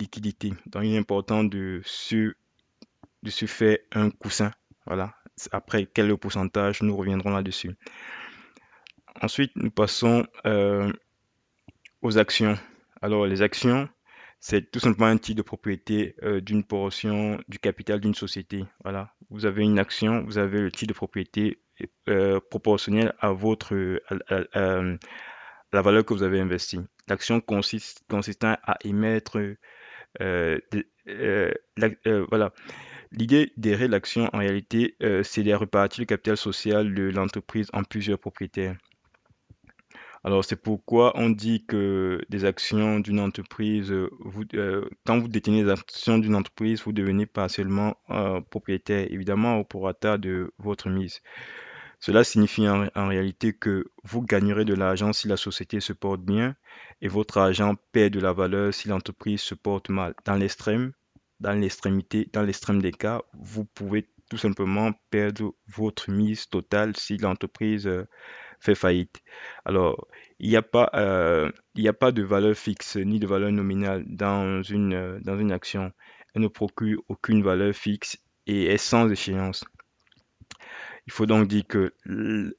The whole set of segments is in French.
liquidité. Donc, il est important de se faire un coussin. Voilà. Après, quel est le pourcentage? Nous reviendrons là-dessus. Ensuite, nous passons aux actions. Alors, les actions, c'est tout simplement un titre de propriété d'une portion du capital d'une société. Voilà. Vous avez une action, vous avez le titre de propriété proportionnel à la valeur que vous avez investie. L'action consistant à émettre voilà. L'idée derrière l'action, en réalité, c'est de répartir le capital social de l'entreprise en plusieurs propriétaires. Alors, c'est pourquoi on dit que des actions d'une entreprise, quand vous détenez les actions d'une entreprise, vous devenez partiellement propriétaire, évidemment au prorata de votre mise. Cela signifie en réalité que vous gagnerez de l'argent si la société se porte bien et votre argent perd de la valeur si l'entreprise se porte mal. Dans l'extrême des cas, vous pouvez tout simplement perdre votre mise totale si l'entreprise fait faillite. Alors, il n'y a pas de valeur fixe ni de valeur nominale dans une action. Elle ne procure aucune valeur fixe et est sans échéance. Il faut donc dire que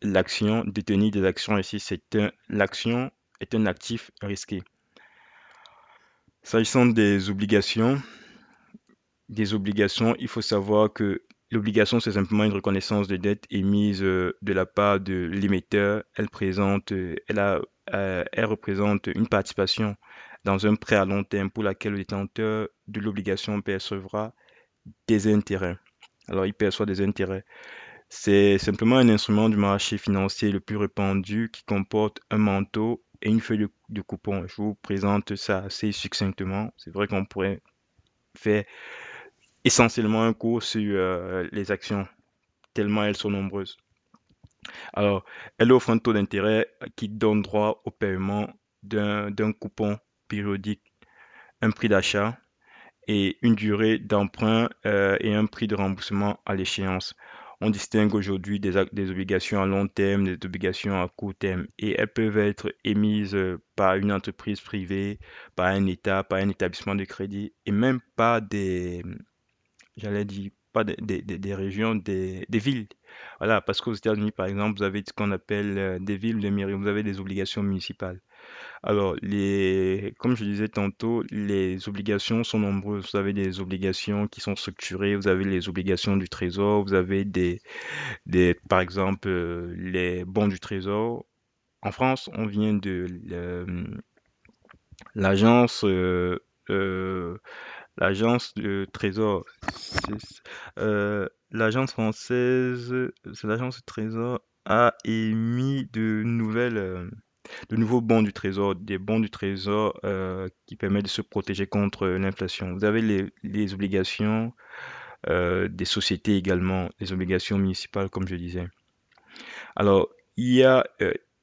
l'action, détenir des actions ici, l'action est un actif risqué. S'agissant des obligations, il faut savoir que l'obligation, c'est simplement une reconnaissance de dette émise de la part de l'émetteur. Elle représente une participation dans un prêt à long terme pour laquelle le détenteur de l'obligation percevra des intérêts. Alors, il perçoit des intérêts. C'est simplement un instrument du marché financier le plus répandu qui comporte un manteau et une feuille de coupon. Je vous présente ça assez succinctement. C'est vrai qu'on pourrait faire essentiellement un cours sur les actions, tellement elles sont nombreuses. Alors, elle offre un taux d'intérêt qui donne droit au paiement d'un coupon périodique, un prix d'achat et une durée d'emprunt et un prix de remboursement à l'échéance. On distingue aujourd'hui des obligations à long terme, des obligations à court terme, et elles peuvent être émises par une entreprise privée, par un État, par un établissement de crédit, et même par j'allais dire, pas des régions, des villes. Voilà, parce qu'aux États-Unis, par exemple, vous avez ce qu'on appelle des villes, des mairies, vous avez des obligations municipales. Alors, comme je disais tantôt, les obligations sont nombreuses. Vous avez des obligations qui sont structurées, vous avez les obligations du trésor, vous avez par exemple, les bons du trésor. En France, on vient de l'agence, euh, l'agence de trésor. L'agence française, c'est l'agence du trésor a émis de nouveaux bons du trésor, des bons du trésor qui permettent de se protéger contre l'inflation. Vous avez les obligations des sociétés également, les obligations municipales, comme je disais. Alors, il y a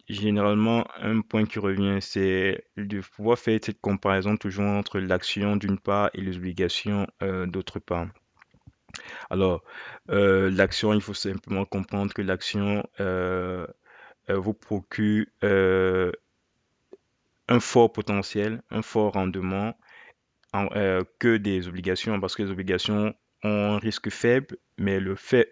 généralement un point qui revient, c'est de pouvoir faire cette comparaison toujours entre l'action d'une part et les obligations d'autre part. Alors, l'action, il faut simplement comprendre que l'action vous procure un fort potentiel, un fort rendement que des obligations, parce que les obligations ont un risque faible, mais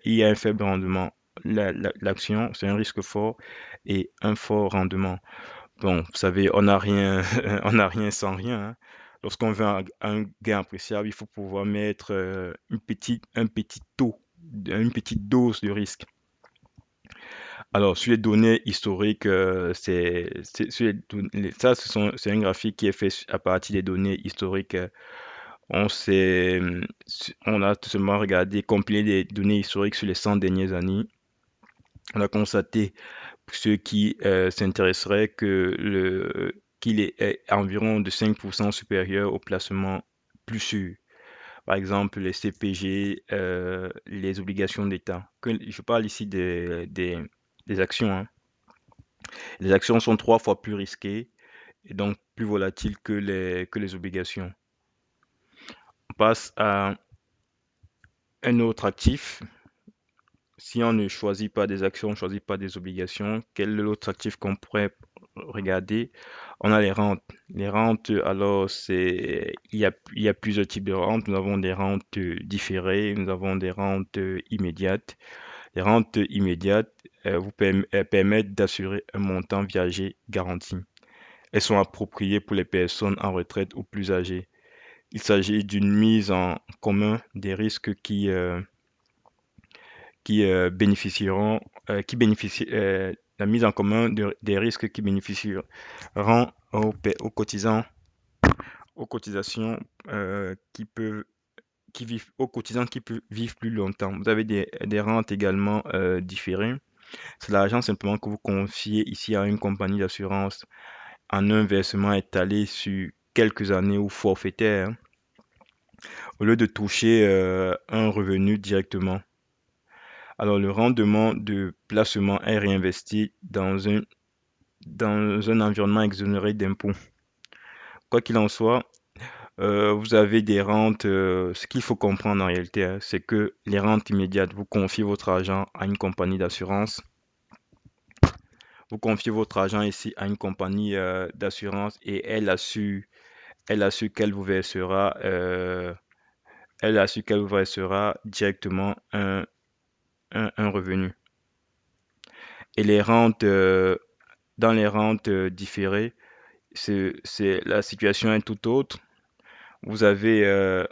il y a un faible rendement. L'action, c'est un risque fort et un fort rendement. Bon, vous savez, on n'a rien, on n'a rien sans rien, hein. Lorsqu'on veut un gain appréciable, il faut pouvoir mettre un petit taux, une petite dose de risque. Alors, sur les données historiques, sur ça, c'est un graphique qui est fait à partir des données historiques. On a tout simplement regardé, compilé des données historiques sur les 100 dernières années. On a constaté, pour ceux qui s'intéresseraient, qu'il est environ de 5% supérieur au placement plus sûr. Par exemple, les CPG, les obligations d'État. Je parle ici des actions, hein. Les actions sont 3 fois plus risquées et donc plus volatiles que les obligations. On passe à un autre actif. Si on ne choisit pas des actions, on ne choisit pas des obligations, quel est l'autre actif qu'on pourrait regarder, on a les rentes. Les rentes, alors, il y a plusieurs types de rentes. Nous avons des rentes différées, nous avons des rentes immédiates. Les rentes immédiates elles permettent d'assurer un montant viager garanti. Elles sont appropriées pour les personnes en retraite ou plus âgées. Il s'agit d'une mise en commun des risques qui bénéficient, la mise en commun des risques qui bénéficieront aux cotisants, aux cotisations aux cotisants qui peuvent vivre plus longtemps. Vous avez des rentes également différées. C'est l'argent simplement que vous confiez ici à une compagnie d'assurance en un versement étalé sur quelques années ou forfaitaire, hein, au lieu de toucher un revenu directement. Alors, le rendement de placement est réinvesti dans un environnement exonéré d'impôts. Quoi qu'il en soit, vous avez des rentes. Ce qu'il faut comprendre en réalité, hein, c'est que les rentes immédiates, vous confiez votre argent à une compagnie d'assurance. Vous confiez votre argent ici à une compagnie d'assurance et elle assure qu'elle vous versera, directement un revenu. Et dans les rentes différées, la situation est tout autre. Vous avez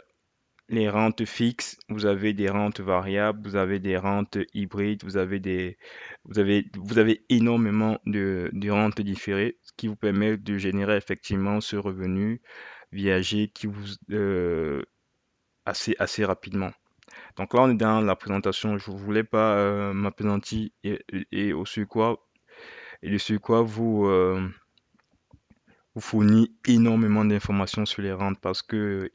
les rentes fixes, vous avez des rentes variables, vous avez des rentes hybrides, vous avez énormément de rentes différées, ce qui vous permet de générer effectivement ce revenu viager qui vous assez rapidement. Donc là, on est dans la présentation. Je ne voulais pas m'appesantir et au sur quoi et le sur quoi vous fournit énormément d'informations sur les rentes parce que